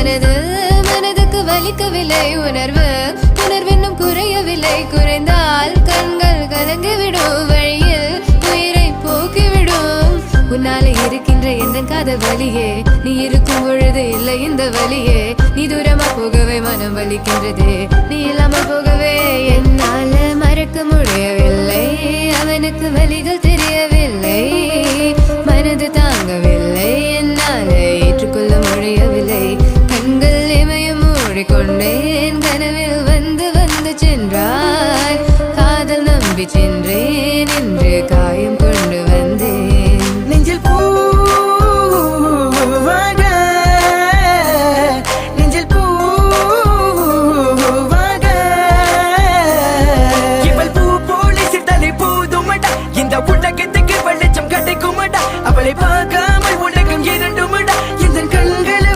மனதுக்கு வலிக்கவில்லை உணர்வு உணர்வென்னும் குறையவில்லை குறைந்தால் கண்கள் கலங்கிவிடும் வழியில் உயிரை போக்கிவிடும் உன்னாலே இருக்கின்ற எந்த காதல் வலியே நீ இருக்கும் பொழுது இல்லை இந்த வலியே நீ தூரமா போகவே மனம் வலிக்கின்றதே நீ இல்லாமல் போகவே என்னால மறக்க முடியவில்லை அவனுக்கு வலிகள் தெரியவில்லை